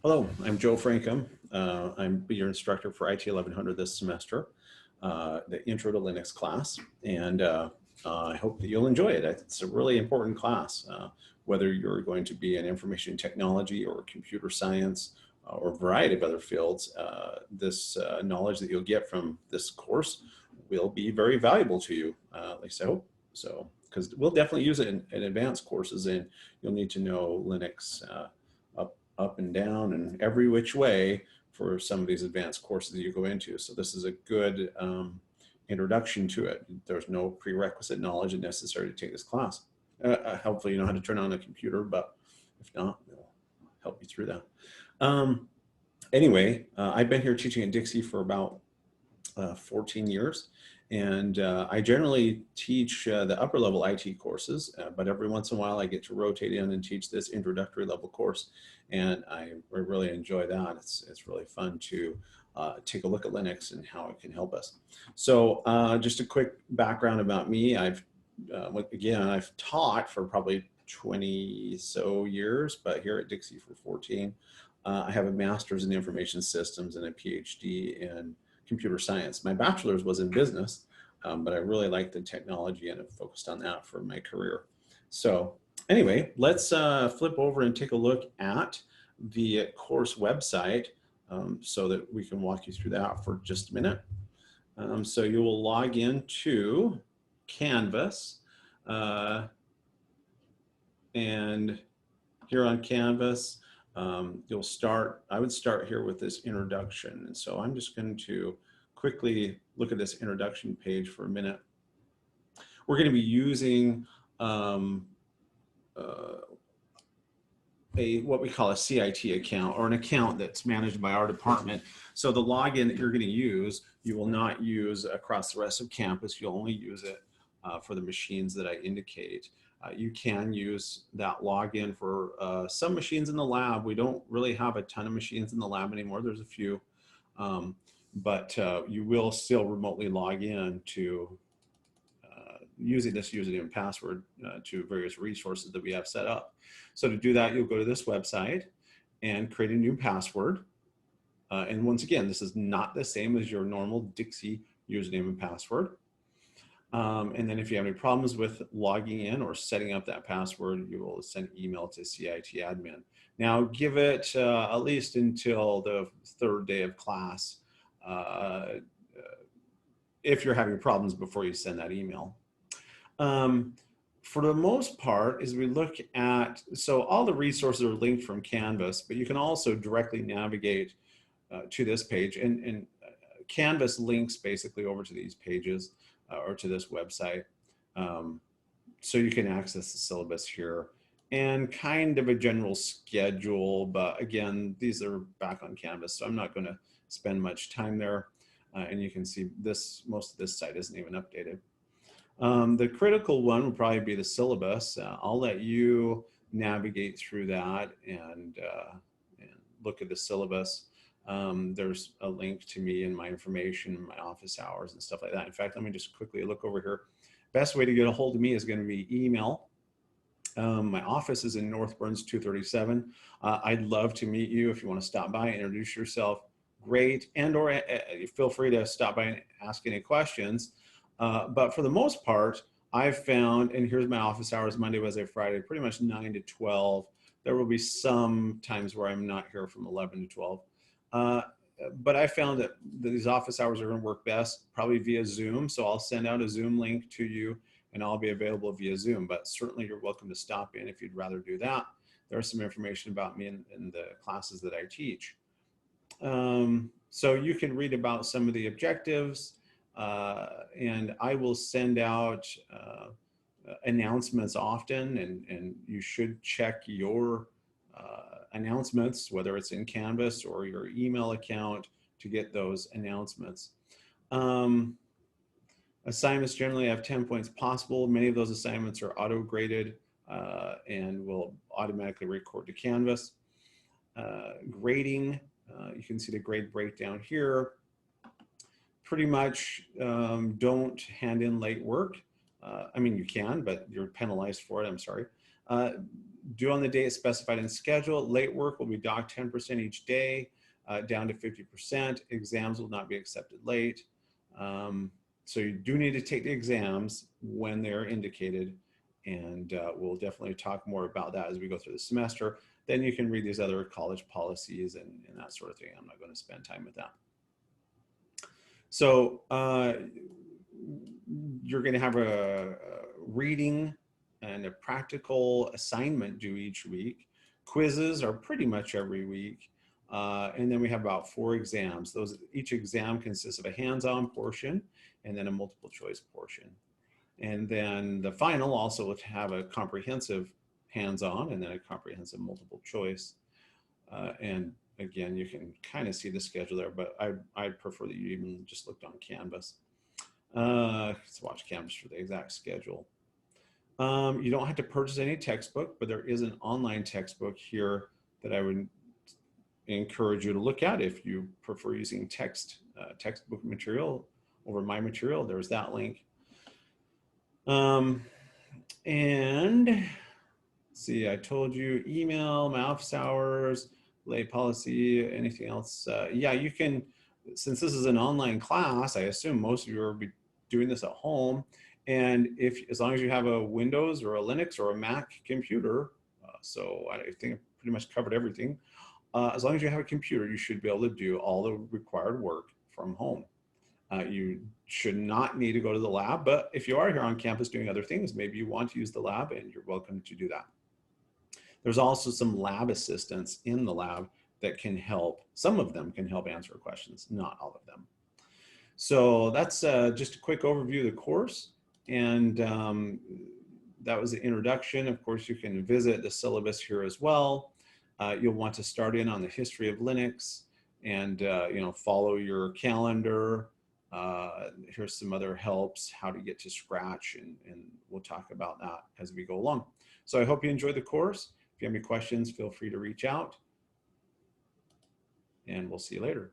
Hello, I'm Joe Frankham. I'm your instructor for IT1100 this semester, the Intro to Linux class, and I hope that you'll enjoy it. It's a really important class, whether you're going to be in information technology or computer science or a variety of other fields. This knowledge that you'll get from this course will be very valuable to you, at least I hope so, because we'll definitely use it in advanced courses, and you'll need to know Linux up and down and every which way for some of these advanced courses that you go into. So this is a good introduction to it. There's no prerequisite knowledge necessary to take this class. Hopefully you know how to turn on a computer, but if not, it'll help you through that. Anyway, I've been here teaching at Dixie for about 14 years. And I generally teach the upper level IT courses, but every once in a while I get to rotate in and teach this introductory level course. And I really enjoy that. It's really fun to take a look at Linux and how it can help us. So just a quick background about me. I've taught for probably 20 so years, but here at Dixie for 14. I have a master's in information systems and a PhD in computer science. My bachelor's was in business, but I really liked the technology and have focused on that for my career. So anyway, let's flip over and take a look at the course website so that we can walk you through that for just a minute. So you will log into Canvas, and here on Canvas, I would start here with this introduction. And so I'm just going to quickly look at this introduction page for a minute. We're going to be using what we call a CIT account, or an account that's managed by our department. So the login that you're going to use, you will not use across the rest of campus. You'll only use it for the machines that I indicate. You can use that login for some machines in the lab. We don't really have a ton of machines in the lab anymore. There's a few, but you will still remotely log in to using this username and password to various resources that we have set up. So to do that, you'll go to this website and create a new password. And once again, this is not the same as your normal Dixie username and password. And then if you have any problems with logging in or setting up that password, you will send an email to CIT admin. Now give it at least until the third day of class if you're having problems before you send that email. For the most part, as we look at, so all the resources are linked from Canvas, but you can also directly navigate to this page, and Canvas links basically over to these pages or to this website. So you can access the syllabus here and kind of a general schedule, but again, these are back on Canvas, so I'm not going to spend much time there. And you can see this, most of this site isn't even updated. The critical one would probably be the syllabus. I'll let you navigate through that and look at the syllabus. There's a link to me and my information, my office hours and stuff like that. In fact, let me just quickly look over here. Best way to get a hold of me is going to be email. My office is in North Burns 237. I'd love to meet you if you want to stop by, introduce yourself. Great, and or feel free to stop by and ask any questions. But for the most part, I've found, and here's my office hours, Monday, Wednesday, Friday, pretty much 9 to 12. There will be some times where I'm not here from 11 to 12. But I found that these office hours are going to work best probably via Zoom. So I'll send out a Zoom link to you and I'll be available via Zoom. But certainly you're welcome to stop in if you'd rather do that. There's some information about me in the classes that I teach. So you can read about some of the objectives. And I will send out announcements often, and you should check your announcements, whether it's in Canvas or your email account, to get those announcements. Assignments generally have 10 points possible. Many of those assignments are auto-graded and will automatically record to Canvas. Grading, you can see the grade breakdown here. Pretty much don't hand in late work. I mean, you can, but you're penalized for it, I'm sorry. Due on the date specified in schedule. Late work will be docked 10% each day, down to 50%. Exams will not be accepted late. So you do need to take the exams when they're indicated, and we'll definitely talk more about that as we go through the semester. Then you can read these other college policies and that sort of thing. I'm not going to spend time with that. So you're going to have a reading and a practical assignment due each week. Quizzes are pretty much every week. And then we have about 4 exams. Each exam consists of a hands-on portion and then a multiple choice portion. And then the final also will have a comprehensive hands-on and then a comprehensive multiple choice. And again, you can kind of see the schedule there, but I prefer that you even just looked on Canvas. Let's watch Canvas for the exact schedule. You don't have to purchase any textbook, but there is an online textbook here that I would encourage you to look at if you prefer using textbook material over my material. There's that link. And see, I told you email, my office hours, lay policy, anything else. Yeah, you can, since this is an online class, I assume most of you will be doing this at home. And as long as you have a Windows or a Linux or a Mac computer, so I think I've pretty much covered everything. As long as you have a computer, you should be able to do all the required work from home. You should not need to go to the lab, but if you are here on campus doing other things, maybe you want to use the lab, and you're welcome to do that. There's also some lab assistants in the lab that can help. Some of them can help answer questions, not all of them. So that's just a quick overview of the course. And that was the introduction. Of course, you can visit the syllabus here as well. You'll want to start in on the history of Linux and follow your calendar. Here's some other helps, how to get to scratch, and we'll talk about that as we go along. So I hope you enjoyed the course. If you have any questions, feel free to reach out, and we'll see you later.